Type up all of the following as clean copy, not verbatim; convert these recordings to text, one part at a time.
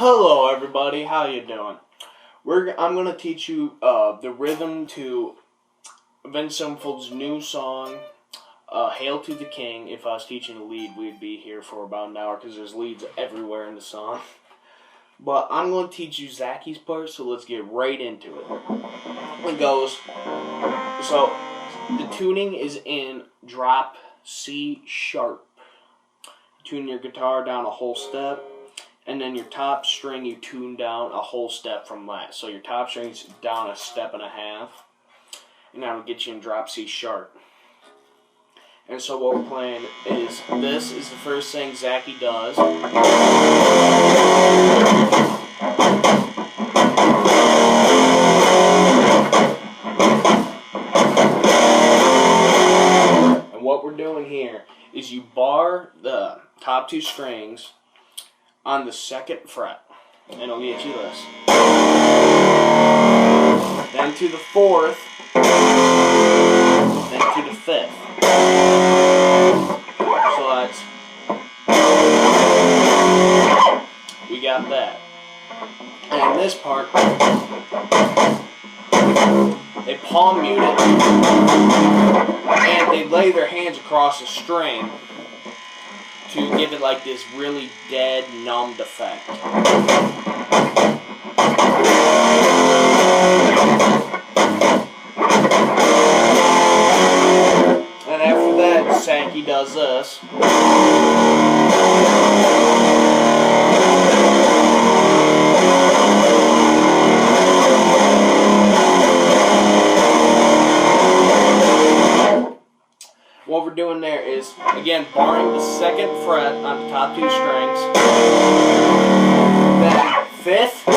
Hello everybody, how you doing? I'm gonna teach you the rhythm to Avenged Sevenfold's new song, "Hail to the King." If I was teaching a lead, we'd be here for about an hour because there's leads everywhere in the song. But I'm gonna teach you Zacky's part, so let's get right into it. It goes, so the tuning is in drop C sharp. Tune your guitar down a whole step. And then your top string, you tune down a whole step from that. So your top string's down a step and a half. And that'll get you in drop C sharp. And so what we're playing is, this is the first thing Zacky does. And what we're doing here is you bar the top two strings on the second fret, and it'll get you this. Then to the fourth, then to the fifth. So that's, we got that. And in this part, they palm mute it, and they lay their hands across the string to give it like this really dead, numbed effect. And after that, Sankey does this. What we're doing there is, again, barring the second fret on the top two strings. Then fifth,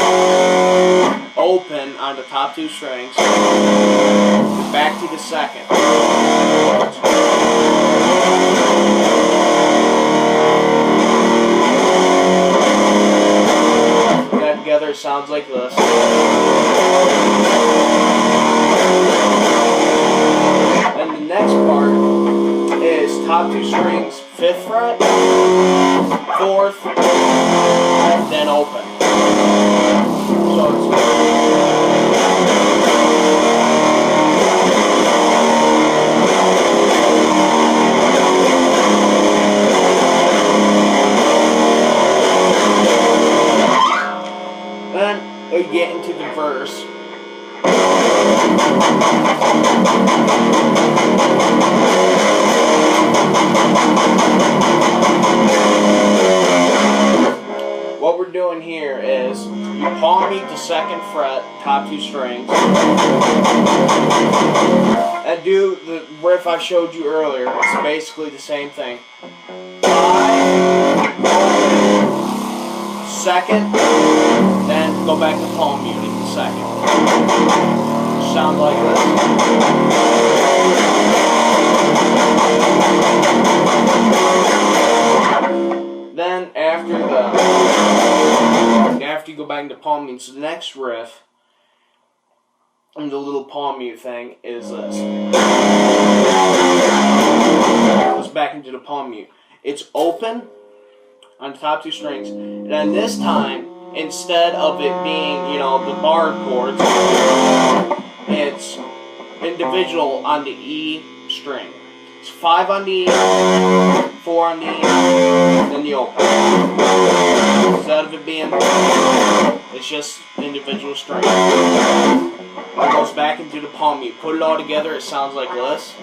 open on the top two strings. Back to the second. Put that together, it sounds like this. And the next part is top two strings, fifth fret, fourth, then open. So then we get into the verse. What we're doing here is you palm mute the second fret, top two strings, and do the riff I showed you earlier. It's basically the same thing. 5, second, then go back to palm muting the second. Sound like this. Then after you go back into palm mute, so the next riff and the little palm mute thing is this. Goes back into the palm mute. It's open on the top two strings, and then this time, instead of it being, the bar chords, it's individual on the E string. It's 5 on the E, 4 on the E, then the open. Instead of it being, it's just individual string. It goes back into the palm mute. Put it all together, it sounds like this.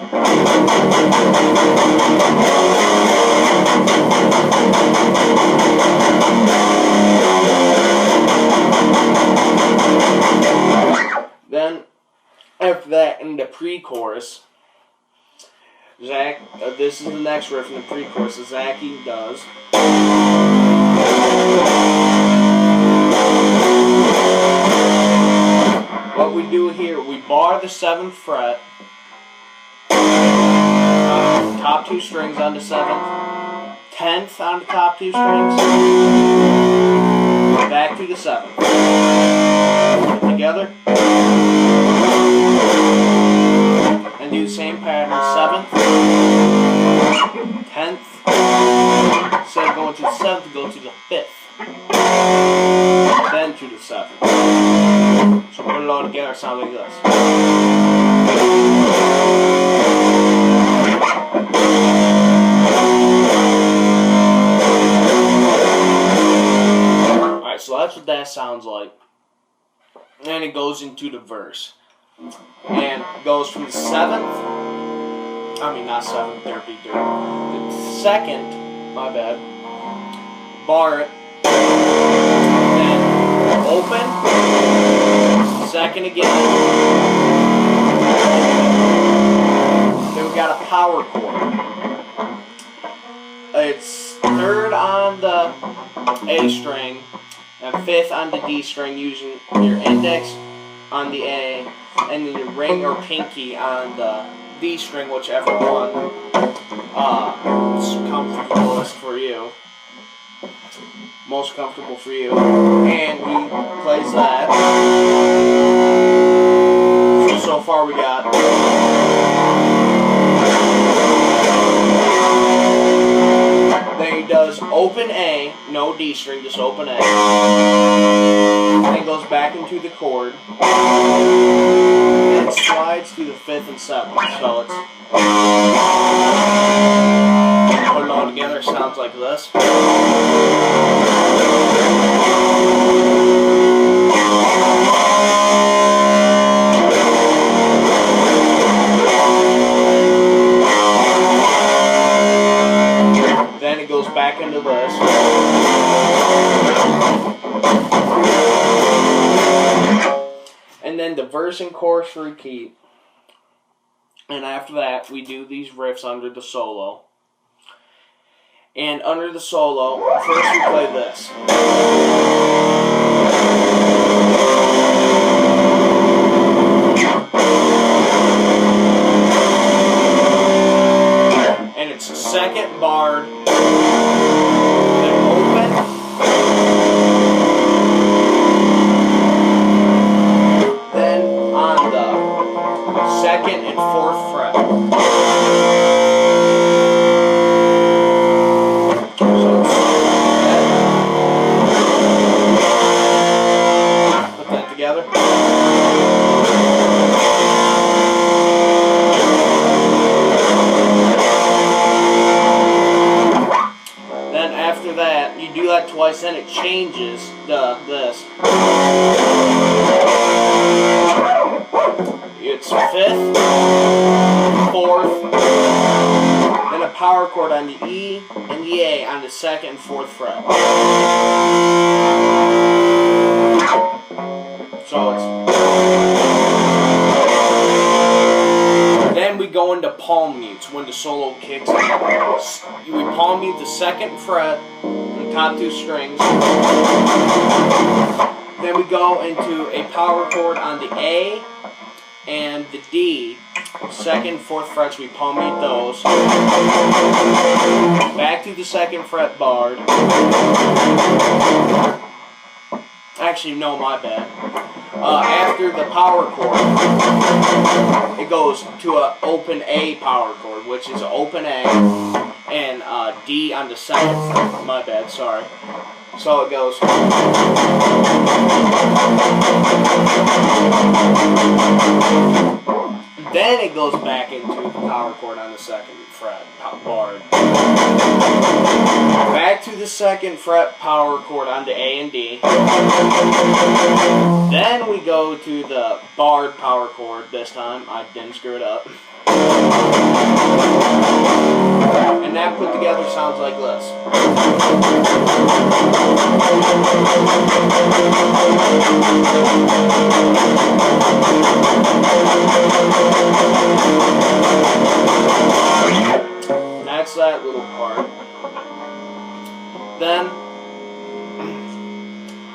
Then, after that, in the pre-chorus, this is the next riff in the pre-chorus that Zacky does. What we do here, we bar the 7th fret, top two strings on the 7th, 10th on the top two strings, back to the 7th. Put it together. And do the same pattern, 7th, 10th, instead of going to the 7th, go to the 5th. all together sounds like this. Alright, so that's what that sounds like. And it goes into the verse. And it goes from the second, my bad, bar, then open, second again, then we got a power chord. It's third on the A string and fifth on the D string using your index on the A and then your ring or pinky on the D string, whichever one is comfortablest for you, most comfortable for you, and he plays that. So far we got then he does open A, no D string, just open A. Then he goes back into the chord. Then slides to the fifth and seventh. So it's put it all together, sounds like this. Then it goes back into this. And then the verse and chorus repeat. And after that, we do these riffs under the solo. And under the solo, first we play this. And it's second barred, then open, then on the second and fourth fret. Put that together. Then after that, you do that twice, then it changes this. It's fifth, fourth, then a power chord on the E and the A on the second and fourth fret. So it's. Then we go into palm mutes when the solo kicks in. We palm mute the second fret and top two strings. Then we go into a power chord on the A and the D, second, fourth frets, we palm mute those. Back to the second fret barred. Actually, no, my bad. After the power chord, it goes to an open A power chord, which is an open A, and D on the second fret. My bad, sorry. So it goes. Then it goes back into the power chord on the second fret, barred. Back to the second fret power chord on the A and D. Then we go to the barred power chord this time. I didn't screw it up. And that put together sounds like this. That's that little part. Then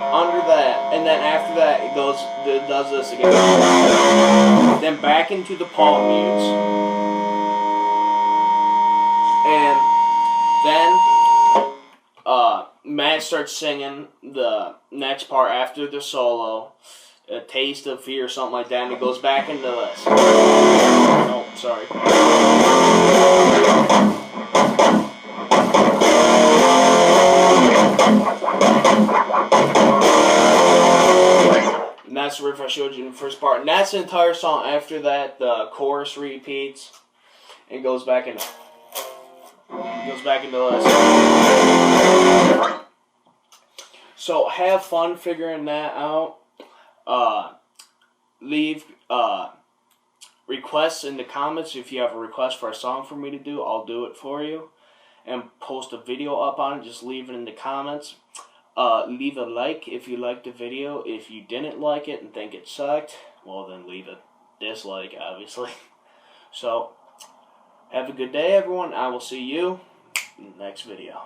under that, and then after that it goes, it does this again. Then back into the palm mutes, and then Matt starts singing the next part after the solo, a taste of fear or something like that, and it goes back into this. Oh, sorry. that's the riff I showed you in the first part. And that's the entire song. After that, the chorus repeats and goes back into the last. So have fun figuring that out. Leave requests in the comments. If you have a request for a song for me to do, I'll do it for you. And post a video up on it. Just leave it in the comments. Leave a like if you liked the video. If you didn't like it and think it sucked, well then leave a dislike, obviously. So, have a good day, everyone. I will see you in the next video.